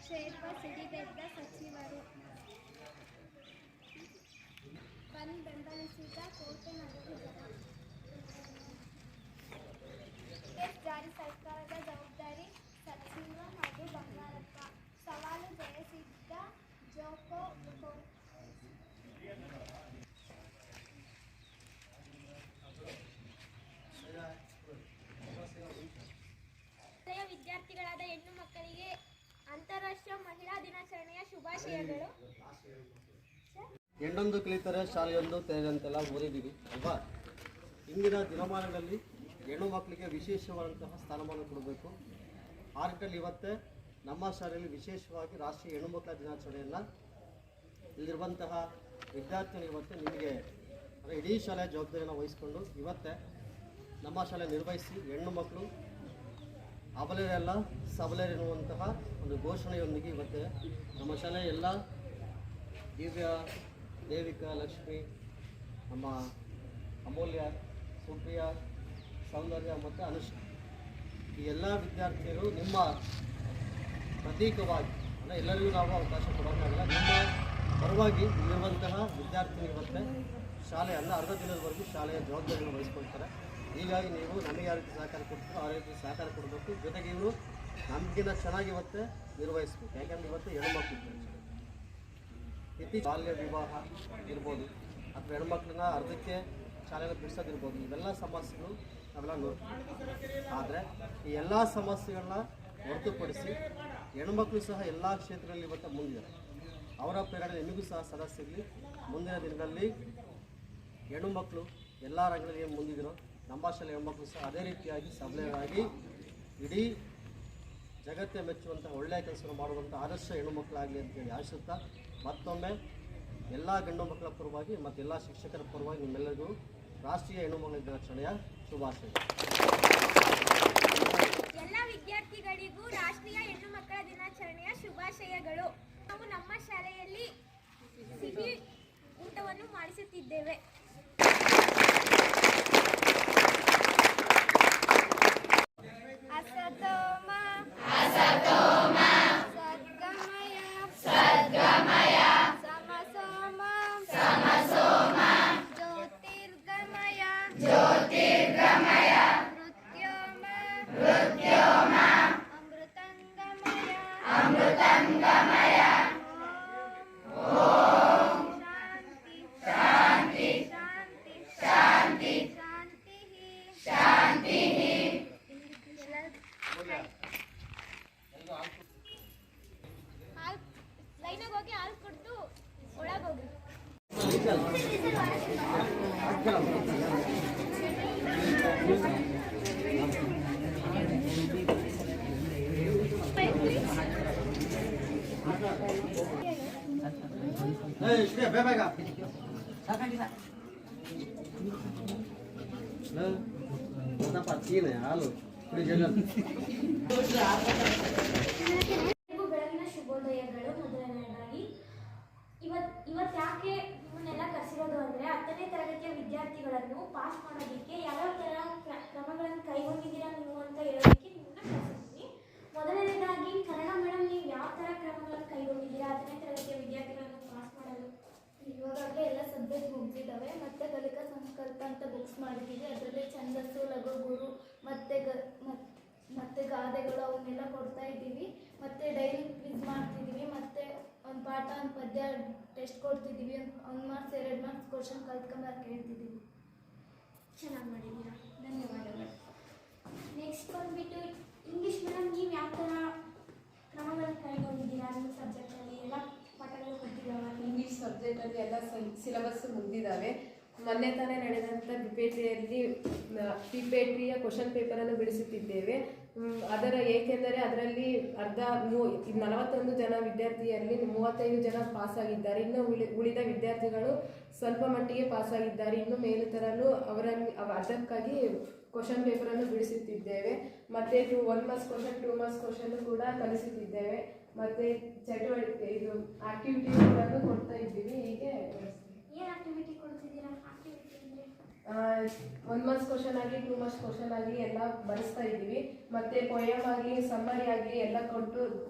ಕ್ಷೇತ್ರ ಸಿಡಿದೆದ್ದ ಸಚಿವರು ಬಂದ್ ಬೆಂಬಲಿಸಿದ ಕೋಟೆ ಮತ್ತು ಜನ. ಜಾರಿ ಸರ್ಕಾರದ ಜವಾಬ್ದಾರಿ ಸಚಿವ ಮಧು ಬಂಗಾರಪ್ಪ. ಸವಾಲು ಜಯಿಸಿದ್ದ ಜೋಕೋ ವಿದ್ಯಾರ್ಥಿಗಳಾದ ಹೆಣ್ಣು ಮಕ್ಕಳಿಗೆ ಅಂತಾರಾಷ್ಟ್ರೀಯ ಮಹಿಳಾ ದಿನಾಚರಣೆಯ ಶುಭಾಶಯಗಳು. ಹೆಣ್ಣೊಂದು ಕಲಿತರೆ ಶಾಲೆಯೊಂದು ತೆರೆದಂತೆಲ್ಲ ಓದಿದ್ದೀವಿ ಅಲ್ವಾ? ಇಂದಿನ ದಿನಮಾನಗಳಲ್ಲಿ ಹೆಣ್ಣು ಮಕ್ಕಳಿಗೆ ವಿಶೇಷವಾದಂತಹ ಸ್ಥಾನಮಾನ ಕೊಡಬೇಕು. ಆ ನಿಟ್ಟಿನಲ್ಲಿ ಇವತ್ತೇ ನಮ್ಮ ಶಾಲೆಯಲ್ಲಿ ವಿಶೇಷವಾಗಿ ರಾಷ್ಟ್ರೀಯ ಹೆಣ್ಣು ಮಕ್ಕಳ ದಿನಾಚರಣೆಯನ್ನು ಇಲ್ಲಿರುವಂತಹ ವಿದ್ಯಾರ್ಥಿಗಳು ಇವತ್ತು ನಿಮಗೆ ಇಡೀ ಶಾಲೆಯ ಜವಾಬ್ದಾರಿಯನ್ನು ವಹಿಸಿಕೊಂಡು ಇವತ್ತೇ ನಮ್ಮ ಶಾಲೆ ನಿರ್ವಹಿಸಿ ಹೆಣ್ಣು ಮಕ್ಕಳು ಅಬಲೆಯರೆಲ್ಲ ಸಬಲೆಯರೆನ್ನುವಂತಹ ಒಂದು ಘೋಷಣೆಯೊಂದಿಗೆ ಇವತ್ತೇ ನಮ್ಮ ಶಾಲೆಯ ಎಲ್ಲ ದಿವ್ಯ, ದೇವಿಕಾ, ಲಕ್ಷ್ಮಿ, ನಮ್ಮ ಅಮೂಲ್ಯ, ಸುಪ್ರಿಯ, ಸೌಂದರ್ಯ ಮತ್ತು ಅನುಷ್ಠಾ ಈ ಎಲ್ಲ ವಿದ್ಯಾರ್ಥಿಗಳು ನಿಮ್ಮ ಪ್ರತೀಕವಾಗಿ ಅಂದರೆ ಎಲ್ಲರಿಗೂ ನಾವು ಅವಕಾಶ ಕೊಡೋಕ್ಕಾಗಲ್ಲ. ನಿಮ್ಮ ಪರವಾಗಿ ಇರುವಂತಹ ವಿದ್ಯಾರ್ಥಿಗಳು ಇವತ್ತೇ ಶಾಲೆ ಅರ್ಧ ದಿನದವರೆಗೂ ಶಾಲೆಯ ಜವಾಬ್ದಾರಿಯನ್ನು ವಹಿಸ್ಕೊಳ್ತಾರೆ. ಹೀಗಾಗಿ ನೀವು ನಮಗೆ ಯಾವ ರೀತಿ ಸಹಕಾರ ಕೊಡ್ತೀರೋ ಆ ರೀತಿ ಸಹಕಾರ ಕೊಡಬೇಕು. ಜೊತೆಗೆ ಇವರು ನಮಗಿಂತ ಚೆನ್ನಾಗಿ ಇವತ್ತೇ ನಿರ್ವಹಿಸಬೇಕು. ಯಾಕೆಂದರೆ ಇವತ್ತು ಹೆಣ್ಮಕ್ಳು ಇತ್ತೀಚೆಗೆ ಬಾಲ್ಯ ವಿವಾಹ ಇರ್ಬೋದು ಅಥವಾ ಹೆಣ್ಮಕ್ಳನ್ನ ಅರ್ಧಕ್ಕೆ ಶಾಲೆಯಲ್ಲಿ ಬಿಡಿಸೋದಿರ್ಬೋದು. ಇವೆಲ್ಲ ಸಮಸ್ಯೆಗಳು ನಾವೆಲ್ಲ ನೋಡ್ತೀವಿ. ಆದರೆ ಈ ಎಲ್ಲ ಸಮಸ್ಯೆಗಳನ್ನ ಹೊರತುಪಡಿಸಿ ಹೆಣ್ಮಕ್ಳು ಸಹ ಎಲ್ಲ ಕ್ಷೇತ್ರದಲ್ಲಿ ಇವತ್ತು ಮುಂದಿದ್ದಾರೆ. ಅವರ ಪ್ರೇರಣೆ ನಿಮಗೂ ಸಹ ಸದಾ ಸಿಗಲಿ. ಮುಂದಿನ ದಿನದಲ್ಲಿ ಹೆಣ್ಣು ಮಕ್ಕಳು ಎಲ್ಲ ರಂಗಗಳಲ್ಲಿ ಏನು ಮುಂದಿದ್ದೀರೋ ನಮ್ಮ ಶಾಲೆ ಹೆಣ್ಮಕ್ಳು ಸಹ ಅದೇ ರೀತಿಯಾಗಿ ಸಬಲೆಯಾಗಿ ಇಡೀ ಜಗತ್ತೇ ಮೆಚ್ಚುವಂಥ ಒಳ್ಳೆಯ ಕೆಲಸವನ್ನು ಮಾಡುವಂಥ ಆದರ್ಶ ಹೆಣ್ಣು ಮಕ್ಕಳಾಗಲಿ ಅಂತೇಳಿ ಆಶಿಸುತ್ತಾ ಮತ್ತೊಮ್ಮೆ ಎಲ್ಲ ಗಂಡು ಮಕ್ಕಳ ಪರವಾಗಿ ಮತ್ತು ಎಲ್ಲ ಶಿಕ್ಷಕರ ಪರವಾಗಿ ನಿಮ್ಮೆಲ್ಲರಿಗೂ ರಾಷ್ಟ್ರೀಯ ಹೆಣ್ಣು ಮಕ್ಕಳ ದಿನಾಚರಣೆಯ ಶುಭಾಶಯಗಳು. ಎಲ್ಲ ವಿದ್ಯಾರ್ಥಿಗಳಿಗೂ ರಾಷ್ಟ್ರೀಯ ಹೆಣ್ಣು ಮಕ್ಕಳ ದಿನಾಚರಣೆಯ ಶುಭಾಶಯಗಳು. ನಾವು ನಮ್ಮ ಶಾಲೆಯಲ್ಲಿ ಸಿಹಿ ಊಟವನ್ನು ಮಾಡಿಸುತ್ತಿದ್ದೇವೆ. ಲೈನಾಗ ಹೋಗಿ ಹಾಲು ಕೊಟ್ಟು ಒಳಗೋಗಿ ಹಾಲು ಬೆಳಗಿನ ಶುಭೋದಯಗಳು. ಮೊದಲನೇದಾಗಿ ಇವತ್ತು ಯಾಕೆ ನಿಮ್ಮನ್ನೆಲ್ಲ ಕರೆಸಿರೋದು ಅಂದರೆ 10ನೇ ತರಗತಿಯ ವಿದ್ಯಾರ್ಥಿಗಳನ್ನು ಪಾಸ್ ಮಾಡೋದಕ್ಕೆ ಯಾವ್ಯಾವ ಥರ ಕ್ರಮಗಳನ್ನು ಕೈಗೊಂಡಿದ್ದೀರಾ ನೀವು ಅಂತ ಹೇಳೋದಕ್ಕೆ ನಿಮ್ಮನ್ನ ಕರೆಸಿದ್ವಿ. ಮೊದಲನೇದಾಗಿ ಕನ್ನಡ ಮೇಡಮ್, ನೀವು ಯಾವ ಥರ ಕ್ರಮಗಳನ್ನು ಕೈಗೊಂಡಿದ್ದೀರಾ 10ನೇ ತರಗತಿಯ ವಿದ್ಯಾರ್ಥಿಗಳನ್ನು ಪಾಸ್ ಮಾಡಲು? ಇವಾಗಲೇ ಎಲ್ಲ ಸಬ್ಜೆಕ್ಟ್ ಮುಗಿದಿದ್ದಾವೆ. ಮತ್ತು ಕಲಿಕಾ ಸಂಕಲ್ಪ ಅಂತ ಬುಕ್ಸ್ ಮಾಡಿದ್ದೀವಿ. ಅದರಲ್ಲಿ ಛಂದಸ್ಸು, ಲಘು, ಗುರು ಮತ್ತು ಗಾದೆಗಳು ಅವನ್ನೆಲ್ಲ ಕೊಡ್ತಾ ಇದ್ದೀವಿ. ಮತ್ತು ಡೈಲಿ ಕ್ವಿಜ್ ಮಾಡ್ತಿದ್ದೀವಿ. ಮತ್ತು ಒಂದು ಪಾಠ, ಒಂದು ಪದ್ಯ ಟೆಸ್ಟ್ ಕೊಡ್ತಿದ್ದೀವಿ. 1 ಮಾರ್ಕ್ಸ್ 2 ಮಾರ್ಕ್ಸ್ ಕ್ವಶನ್ ಕಲ್ತ್ಕೊಂಬರ್ಕೆ ಹೇಳ್ತಿದ್ದೀವಿ. ಚೆನ್ನಾಗಿ ಮಾಡಿದ್ದೀರಾ, ಧನ್ಯವಾದಗಳು. ನೆಕ್ಸ್ಟ್ ಬಂದುಬಿಟ್ಟು ಇಂಗ್ಲೀಷ್ ಮೇಡಮ್, ನೀವು ಯಾವ ಥರ ಕ್ರಮಗಳನ್ನು ಕೈಗೊಂಡಿದ್ದೀರಾ? ನಿಮ್ಮ ಸಬ್ಜೆಕ್ಟಲ್ಲಿ ಎಲ್ಲ ಪಾಠಗಳು ಕೊಟ್ಟಿದ್ದಾವೆ. ಇಂಗ್ಲೀಷ್ ಸಬ್ಜೆಕ್ಟಲ್ಲಿ ಎಲ್ಲ ಸಿಲೆಬಸ್ ಮುಗಿದಿದ್ದಾವೆ. ಮೊನ್ನೆ ತಾನೇ ನಡೆದಂಥ ಪಿಪೇಟ್ರಿಯ ಕ್ವಶನ್ ಪೇಪರನ್ನು ಬಿಡಿಸುತ್ತಿದ್ದೇವೆ. ಏಕೆಂದರೆ ಅದರಲ್ಲಿ 41 ಜನ ವಿದ್ಯಾರ್ಥಿಯಲ್ಲಿ 35 ಜನ ಪಾಸಾಗಿದ್ದಾರೆ. ಇನ್ನು ಉಳಿದ ವಿದ್ಯಾರ್ಥಿಗಳು ಸ್ವಲ್ಪ ಮಟ್ಟಿಗೆ ಪಾಸಾಗಿದ್ದಾರೆ. ಇನ್ನು ಮೇಲು ತರಲು ಅದಕ್ಕಾಗಿ ಕ್ವಶನ್ ಪೇಪರನ್ನು ಬಿಡಿಸುತ್ತಿದ್ದೇವೆ. ಮತ್ತು 1 ಮಾರ್ಕ್ಸ್ ಕ್ವಶನ್ 2 ಮಾರ್ಕ್ಸ್ ಕ್ವಶನ್ ಕೂಡ ಕಲಿಸುತ್ತಿದ್ದೇವೆ. ಮತ್ತು ಚಟುವಟಿಕೆ ಆಕ್ಟಿವಿಟೀಸ್ಗಳನ್ನು ಕೊಡ್ತಾ ಇದ್ದೀವಿ. ಹೀಗೆ ಏನು ಆಕ್ಟಿವಿಟಿ ಕೊಡ್ತಿದ್ದೀರಾ? ಆಕ್ಟಿವಿಟಿ ಅಂದರೆ 1 ಮಾರ್ಕ್ಸ್ ಕ್ವಶನ್ ಆಗಲಿ 2 ಮಾರ್ಕ್ಸ್ ಕ್ವಶನ್ ಆಗಲಿ ಎಲ್ಲ ಬರೆಸ್ತಾ ಇದ್ದೀವಿ. ಮತ್ತು ಪೊಯಮ್ ಆಗಲಿ ಸಮ್ಮರಿ ಆಗಲಿ ಎಲ್ಲ ಕೊಟ್ಟು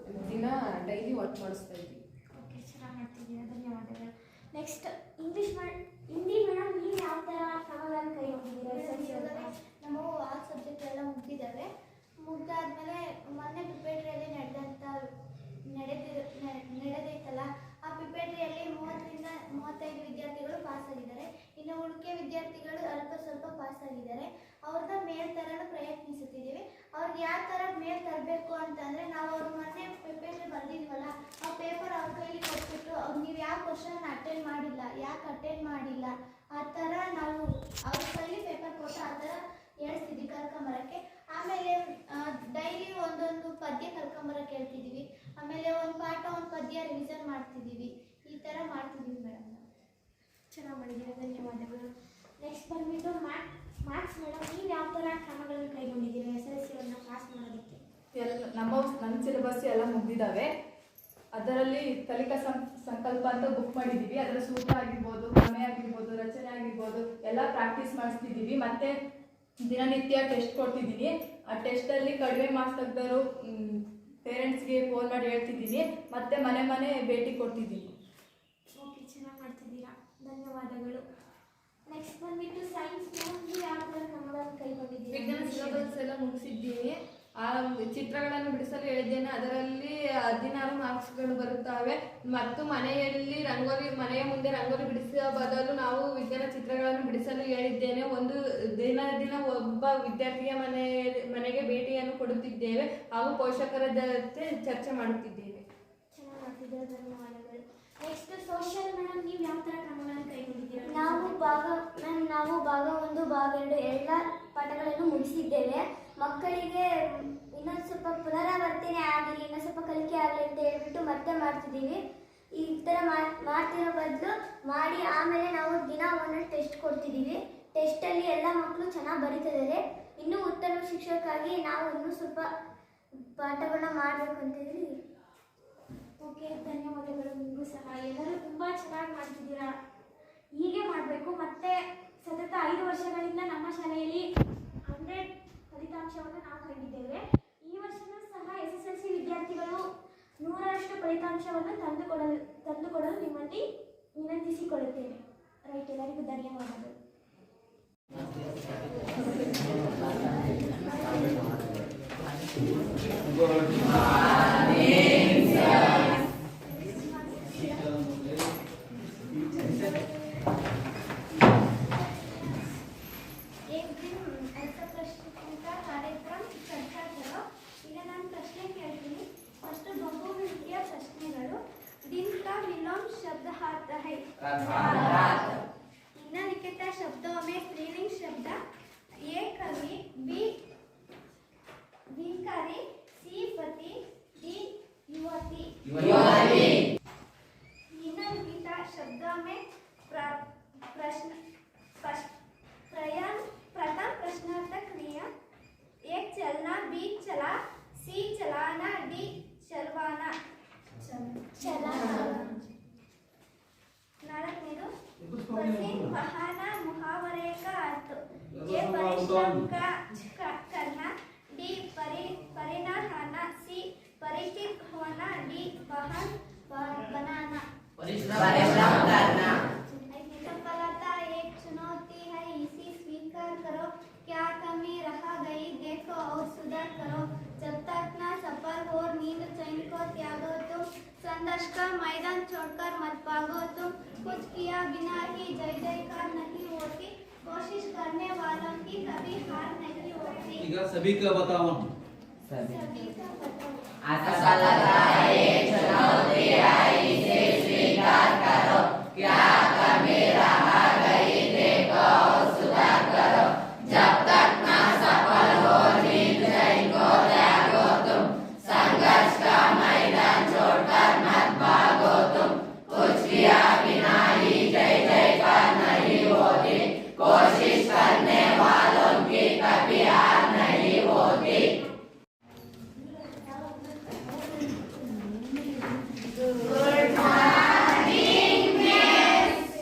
ದಿನ ಡೈಲಿ ವರ್ಕ್ ಮಾಡಿಸ್ತಾ ಇದ್ದೀವಿ. ಓಕೆ, ಚೆನ್ನಾಗಿ ಮಾಡ್ತಿದ್ದೀರಾ, ಧನ್ಯವಾದಗಳು. ನೆಕ್ಸ್ಟ್ ಹಿಂದಿ ಮೇಡಮ್, ನೀವು ಯಾವ ಥರ ಕ್ರಮಗಳನ್ನು ಕೈಗೊಂಡಿದ್ದೀರಾ? ನಮ್ಮವು ಆ ಸಬ್ಜೆಕ್ಟ್ ಎಲ್ಲ ಮುಗಿದಿದ್ದಾವೆ. ಮುಗ್ದಾದ್ಮೇಲೆ ಮೊನ್ನೆ ಪ್ರಿಪೇಟ್ರಿಯಲ್ಲಿ ನಡೆದೈತಲ್ಲ, ಆ ಪ್ರಿಪೇಟ್ರಿಯಲ್ಲಿ 30ರಿಂದ 35 ವಿದ್ಯಾರ್ಥಿಗಳು ಪಾಸ್ ಆಗಿದ್ದಾರೆ. ಇನ್ನು ಉಳಿಕೆ ವಿದ್ಯಾರ್ಥಿಗಳು ಅಲ್ಪ ಸ್ವಲ್ಪ ಪಾಸ್ ಆಗಿದ್ದಾರೆ. ಅವ್ರನ್ನ ಮೇಲ್ ತರಲು ಪ್ರಯತ್ನಿಸುತ್ತಿದ್ದೀವಿ. ಅವ್ರಿಗೆ ಯಾವ ಥರ ಮೇಲ್ ತರಬೇಕು ಅಂತಂದರೆ, ನಾವು ಅವ್ರ ಮೊನ್ನೆ ಪ್ರಿಪೇಟ್ರಿ ಬರೆದಿದ್ವಲ್ಲ, ಆ ಪೇಪರ್ ಅವ್ರ ಕೈಲಿ ಕೊಟ್ಬಿಟ್ಟು ಅವ್ರು ನೀವು ಯಾವ ಕ್ವಶನ್ ಅಟೆಂಡ್ ಮಾಡಿಲ್ಲ, ಯಾಕೆ ಅಟೆಂಡ್ ಮಾಡಿಲ್ಲ, ಆ ಥರ ನಾವು ಅವ್ರ ಕೈಲಿ ಪೇಪರ್ ಕೊಟ್ಟು ಆ ಥರ ಹೇಳ್ತಿದ್ವಿ ಕರ್ಕೊಂಬರಕ್ಕೆ. ಆಮೇಲೆ ಡೈಲಿ ಒಂದೊಂದು ಪದ್ಯ ಕರ್ಕೊಂಬರಕ್ಕೆ ಹೇಳ್ತಿದ್ದೀವಿ. ಆಮೇಲೆ ಒಂದು ಪಾಠ ಒಂದು ಪದ್ಯ ರಿವಿಷನ್ ಮಾಡ್ತಿದ್ದೀವಿ. ಈ ಥರ ಮಾಡ್ತಿದ್ದೀವಿ ಮೇಡಮ್. ಚೆನ್ನಾಗಿ ಮಾಡಿದ್ದೀರಾ, ಧನ್ಯವಾದಗಳು. ನೆಕ್ಸ್ಟ್ ಬಂದ್ಬಿಟ್ಟು ಮ್ಯಾಥ್ಸ್ ಮೇಡಮ್, ನೀವು ಯಾವ ಥರ ಕ್ರಮಗಳನ್ನು ಕೈಗೊಂಡಿದ್ದೀರಾ SSLCಯನ್ನು ಪಾಸ್ ಮಾಡೋದಕ್ಕೆ? ನಮ್ಮ ಸಿಲೆಬಸ್ ಎಲ್ಲ ಮುಗಿದಿದ್ದಾವೆ. ಅದರಲ್ಲಿ ಕಲಿಕಾ ಸಂಕಲ್ಪ ಅಂತ ಬುಕ್ ಮಾಡಿದ್ದೀವಿ. ಅದರ ಸೂತ್ರ ಆಗಿರ್ಬೋದು, ಪ್ರಮೇಯ ಆಗಿರ್ಬೋದು, ರಚನೆ ಆಗಿರ್ಬೋದು ಎಲ್ಲ ಪ್ರಾಕ್ಟೀಸ್ ಮಾಡಿಸ್ತಿದ್ದೀವಿ. ಮತ್ತು ದಿನನಿತ್ಯ ಟೆಸ್ಟ್ ಕೊಡ್ತಿದ್ದೀನಿ. ಆ ಟೆಸ್ಟಲ್ಲಿ ಕಡಿಮೆ ಮಾರ್ಕ್ಸ್ ತೆಗೆದವರು ಪೇರೆಂಟ್ಸ್ಗೆ ಫೋನ್ ಮಾಡಿ ಹೇಳ್ತಿದ್ದೀನಿ. ಮತ್ತು ಮನೆ ಭೇಟಿ ಕೊಡ್ತಿದ್ದೀನಿ. ಓಕೆ, ಚೆನ್ನಾಗಿ ಮಾಡ್ತಿದ್ದೀರಾ, ಧನ್ಯವಾದಗಳು. ನೆಕ್ಸ್ಟ್ ಬಂದ್ಬಿಟ್ಟು ಸೈನ್ಸ್ ಮೇಡಮ್, ನೀವು ಯಾವ ಥರ ಕ್ರಮಗಳನ್ನು ಕೈಗೊಂಡಿದ್ದೀರಾ? ವಿಜ್ಞಾನ ಸಿಲೆಬಸ್ ಎಲ್ಲ ಮುಗಿಸಿದ್ದೀನಿ. ಆ ಚಿತ್ರಗಳನ್ನು ಬಿಡಿಸಲು ಹೇಳಿದ್ದೇನೆ. ಅದರಲ್ಲಿ 16 ಮಾರ್ಕ್ಸ್ಗಳು ಬರುತ್ತವೆ. ಮತ್ತು ಮನೆಯಲ್ಲಿ ಮನೆಯ ಮುಂದೆ ರಂಗೋಲಿ ಬಿಡಿಸುವ ಬದಲು ನಾವು ವಿಜ್ಞಾನ ಚಿತ್ರಗಳನ್ನು ಬಿಡಿಸಲು ಹೇಳಿದ್ದೇನೆ. ಒಂದು ದಿನ ಒಬ್ಬ ವಿದ್ಯಾರ್ಥಿಯ ಮನೆಗೆ ಭೇಟಿಯನ್ನು ಕೊಡುತ್ತಿದ್ದೇವೆ ಹಾಗೂ ಪೋಷಕರ ಜೊತೆ ಚರ್ಚೆ ಮಾಡುತ್ತಿದ್ದೇವೆ. ಚೆನ್ನಾಗಿ ಮಾಡ್ತಿದ್ದೀರಾ, ಧನ್ಯವಾದಗಳು. ನೆಕ್ಸ್ಟ್ ಸೋಷಿಯಲ್ ಮೇಡಮ್, ನೀವು ಯಾವ ಥರ ಕ್ರಮಗಳನ್ನು ಕೈಗೊಂಡಿದ್ದೀರಾ? ನಾವು ಭಾಗ 1 ಭಾಗ 2 ಎಲ್ಲ ಪಾಠಗಳನ್ನು ಮುಗಿಸಿದ್ದೇವೆ. ಮಕ್ಕಳಿಗೆ ಇನ್ನೊಂದು ಸ್ವಲ್ಪ ಪುನರಾವರ್ತನೆ ಆಗಲಿ, ಇನ್ನೊಂದು ಸ್ವಲ್ಪ ಕಲಿಕೆ ಆಗಲಿ ಅಂತ ಹೇಳ್ಬಿಟ್ಟು ಮತ್ತೆ ಮಾಡ್ತಿದ್ದೀವಿ. ಈ ಥರ ಮಾಡ್ತಿರೋ ಬದಲು ಮಾಡಿ ಆಮೇಲೆ ನಾವು ದಿನ ಒಂದೊಂದು ಟೆಸ್ಟ್ ಕೊಡ್ತಿದ್ದೀವಿ. ಟೆಸ್ಟಲ್ಲಿ ಎಲ್ಲ ಮಕ್ಕಳು ಚೆನ್ನಾಗಿ ಬರೀತಿದ್ದಾರೆ. ಇನ್ನೂ ಉತ್ತಮ ಶಿಕ್ಷಕರಾಗಿ ನಾವು ಇನ್ನೂ ಸ್ವಲ್ಪ ಪಾಠಗಳನ್ನ ಮಾಡಬೇಕು ಅಂತಿದ್ದೀವಿ. ಓಕೆ, ಧನ್ಯವಾದಗಳು. ನಿಮಗೂ ಸಹ ಎಲ್ಲರೂ ತುಂಬ ಚೆನ್ನಾಗಿ ಮಾಡ್ತಿದ್ದೀರಾ. ಹೀಗೆ ಮಾಡಬೇಕು. ಮತ್ತು ಸತತ 5 ವರ್ಷಗಳಿಂದ ನಮ್ಮ ಶಾಲೆಯಲ್ಲಿ 100 ಫಲಿತಾಂಶವನ್ನು ನಾವು ಕಂಡಿದ್ದೇವೆ. ಈ ವರ್ಷವೂ ಸಹ SSLC ವಿದ್ಯಾರ್ಥಿಗಳು 100ರಷ್ಟು ಫಲಿತಾಂಶವನ್ನು ತಂದುಕೊಡಲು ನಿಮ್ಮಲ್ಲಿ ವಿನಂತಿಸಿಕೊಳ್ಳುತ್ತೇನೆ. ರೈಟ್, ಎಲ್ಲರಿಗೂ ಧನ್ಯವಾದಗಳು. एक दिन ऐसा प्रश्न का कार्यक्रम चर्चा करो. ಈಗ ನಾನು ಪ್ರಶ್ನೆ ಕೇಳ್ತೀನಿ. ಫಸ್ಟ್ ಬಹುವಿಧೀಯ ಪ್ರಶ್ನೆಗಳು. दिन का विलोम शब्द आता है निम्नलिखित शब्दों में स्त्रीलिंग शब्द ए कवि, बी भिखारी, सी पति, डी युवती. निम्नलिखित शब्दों में प्रथम प्रश्नार्थक क्रिया. एक चलना, बी चला, सी चलाना, डी चलवाना. नालकनेದು वाहन मुहावरे का अर्थ. ए परिश्रम का करना, डी परिणत होना, सी परिचित होना, डी वाहन बनाना. परिश्रम करना. सफलता एक चुनौती है, इसी स्वीकार करो. क्या कमी रह गई देखो और सुधार करो. जब तक न सफल हो नींद चैन को त्यागो तुम. संघर्ष का मैदान छोड़कर मत भागो तुम. कुछ किया बिना ही जय जयकार नहीं होती. कोशिश करने वालों की कभी हार नहीं होती. ಈಗ सभी का बताओ. सभी का बताओ. असफलता एक चुनौती है, इसे स्वीकार करो. क्या कमी रह गई देखो और सुधार करो. जब तक न सफल हो नींद चैन को त्यागो तुम. संघर्ष का मैदान छोड़कर मत भागो तुम. कुछ किया बिना ही जय जयकार नहीं होती. कोशिश करने वालों की कभी हार नहीं होती. Good morning, Miss.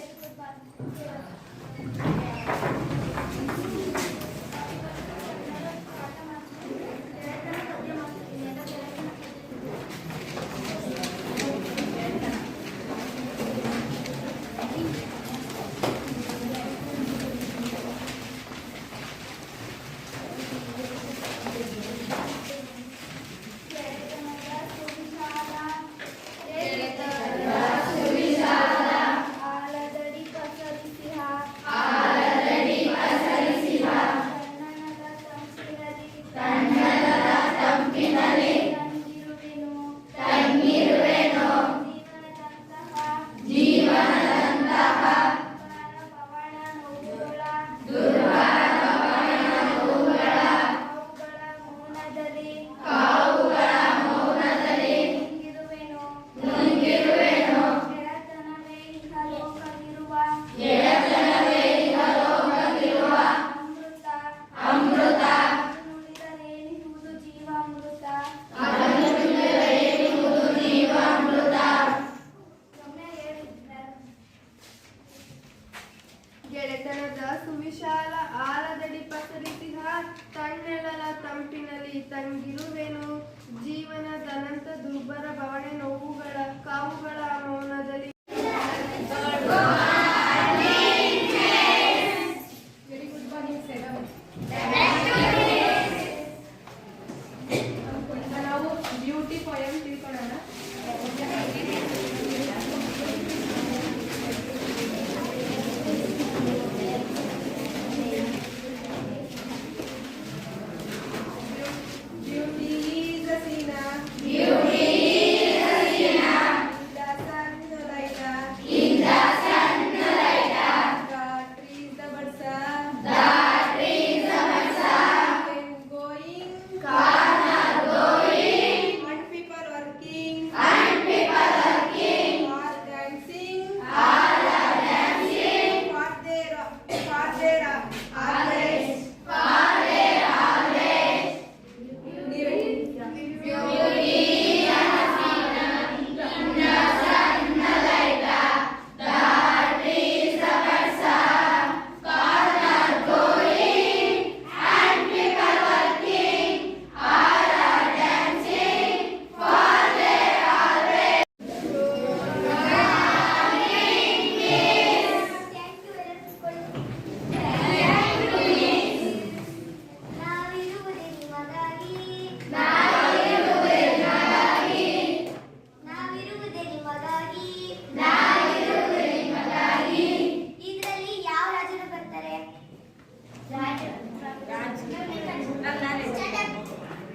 ತಂಗಿರುವೆನು ಜೀವನದ ಅನಂತ ದುರ್ಬರ ಭವಣೆ ನೋವುಗಳ ಕಾವುಗಳ ಮೌನದಲ್ಲಿ ವೆರಿ ಗುಡ್ ಮಾರ್ನಿಂಗ್ ಸರ್. ನಾವು ಬ್ಯೂಟಿ ಪೊಯಮ್ ತಿಳ್ಕೊಳ್ಳೋಣ.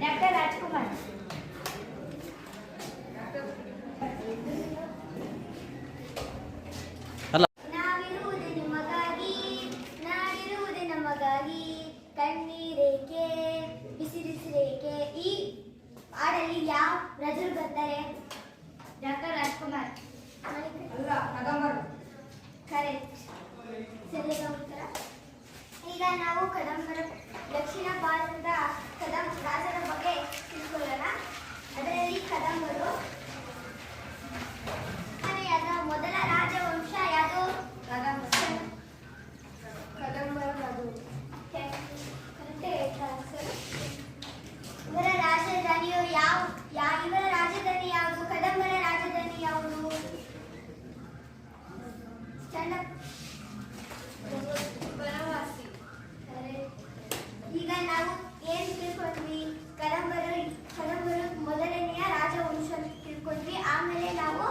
ಡಾಕ್ಟರ್ ರಾಜ್ಕುಮಾರ್. ನಾವಿರುವುದೇ ನಿಮಗಾಗಿ, ನಾಡಿರುವುದೇ ನಮಗಾಗಿ, ಕಣ್ಣೀರೇಕೆ ಬಿಸಿರೇಕೆ. ಈ ಹಾಡಲ್ಲಿ ಯಾವ ರಾಜರು ಬರ್ತಾರೆ? ಡಾಕ್ಟರ್ ರಾಜ್ಕುಮಾರ್. ಕರೆಕ್ಟ್, ಸರಿಯಾದ ಉತ್ತರ. ಈಗ ನಾವು ಕದಂಬರ ದಕ್ಷಿಣ ಭಾರತದ ರಾಜರ ಬಗ್ಗೆ ತಿಳ್ಕೊಳ್ಳೋಣ. ಅದರಲ್ಲಿ ಕದಂಬರು ಮೊದಲ ರಾಜವಂಶ ಯಾವುದು? ಕದಂಬರ ಇವರ ರಾಜಧಾನಿಯು ಇವರ ರಾಜಧಾನಿ ಯಾವುದು? ಕದಂಬರ ರಾಜಧಾನಿ ಯಾವುದು? ಬನವಾಸಿ. ಈಗ ನಾವು ಏನು ತಿಳ್ಕೊಂಡ್ವಿ? ಕದಂಬರು ಮೊದಲನೆಯ ರಾಜವಂಶ ತಿಳ್ಕೊಂಡ್ವಿ. ಆಮೇಲೆ ನಾವು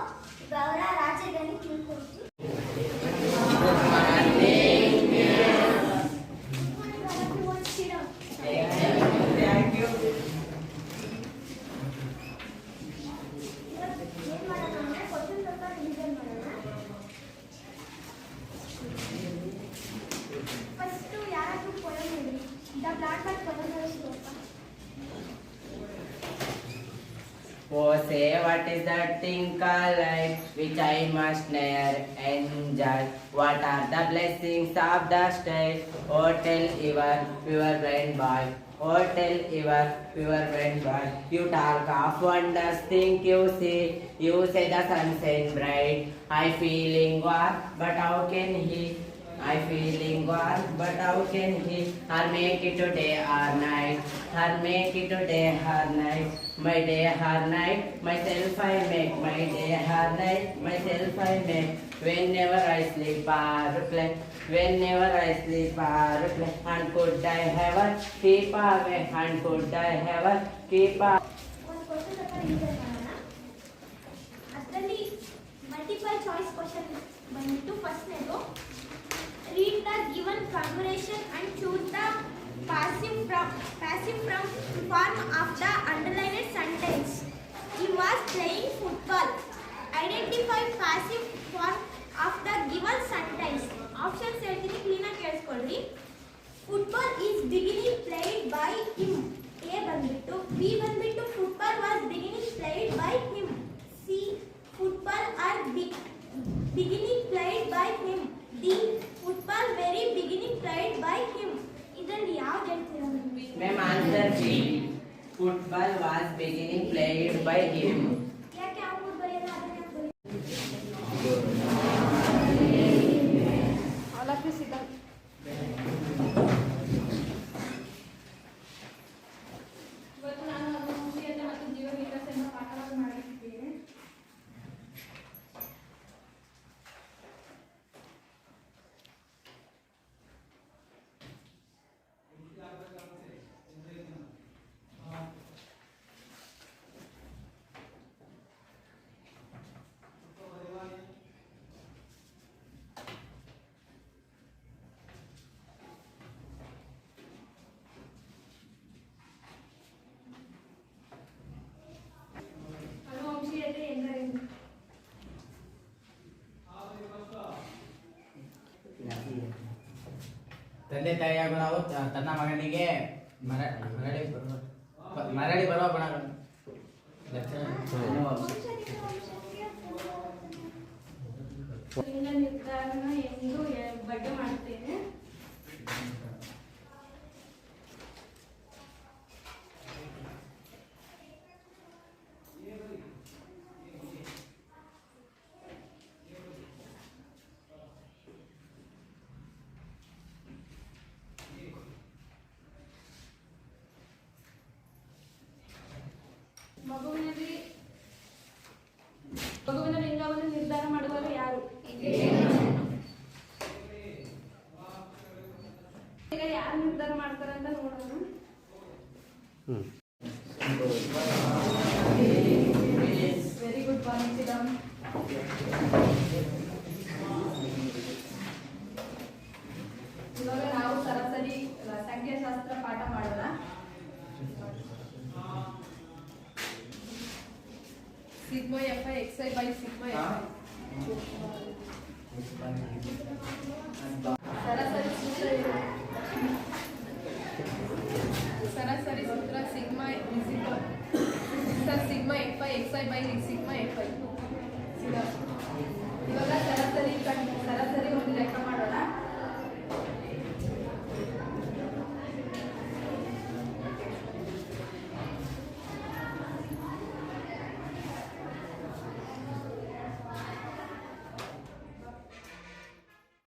ಅವರ ರಾಜಧಾನಿ ತಿಳ್ಕೊಂಡ್ವಿ. Oh, say what is that thing called life which I must ne'er enjoy? What are the blessings of the state? Oh, tell your blind boy. Oh, tell your blind boy. You talk of wonders, think you see. You say the sun shine bright. I feeling warm, but how can he? I feeling warm, but how can he? Or make it today or night. Or make it today or night. My day or night, myself I make. My day or night, myself I make. Whenever I sleep or play. Whenever I sleep or play. And could I have a keep away. And could I have a keep away. ಅದರಲ್ಲಿ multiple choice question ಬಂದ್ಬಿಟ್ಟು ಫಸ್ಟ್ನೇದು read the given configuration and choose the passive from form of the underlined sentence. He was playing football. Identify passive form of the given sentence. Options ಹೇಳ್ತೀನಿ ಕ್ಲೀನಾಗಿ ಕೇಳಿಸ್ಕೊಳ್ಳಿ. Football is beginning played by him. A ಬಂದ್ಬಿಟ್ಟು. B ಬಂದ್ಬಿಟ್ಟು football was beginning played by him. C football are beginning played by him. D football very beginning played by him. ಇದರಲ್ಲಿ ಯಾವ್ದು ಹೇಳ್ತೀರಾ? Ma'am, answer B. Football was beginning played by him. ಯಾಕೆ ಅವ್ರು ಬರೆಯಲ್ಲ ಅದನ್ನ ಬರೆಯ? All of you sit down. ತಂದೆ ತಾಯಿಯಾಗಿ ನಾವು ತನ್ನ ಮಗನಿಗೆ ಮರಳಿ ಬರುವ ಗುಣಗಳು ನಿರ್ಧಾರನ ಎಂದು ಬಗ್ಗೆ ಮಾಡುತ್ತೇನೆ. ಮಗುವಿನ ಲಿಂಗವನ್ನು ನಿರ್ಧಾರ ಮಾಡುವವರು ಯಾರು? ಈಗ ಯಾರು ನಿರ್ಧಾರ ಮಾಡ್ತಾರೆ ಅಂತ ನೋಡೋಣ. ವೆರಿ ಗುಡ್ ಪಾನಿಸಿದಮ್. ಇವಾಗ ನಾವು ಸರಾಸರಿ ಸಂಖ್ಯಾಶಾಸ್ತ್ರ ಪಾಠ ಮಾಡೋಣ. Sigma F I X I by sigma F ಸರಾಸರಿ ಸೂತ್ರ ಇದೆ. ಸರಾಸರಿ ಸೂತ್ರ sigma sigma F I X I by sigma F I. ಇವಾಗ ಸರಾಸರಿ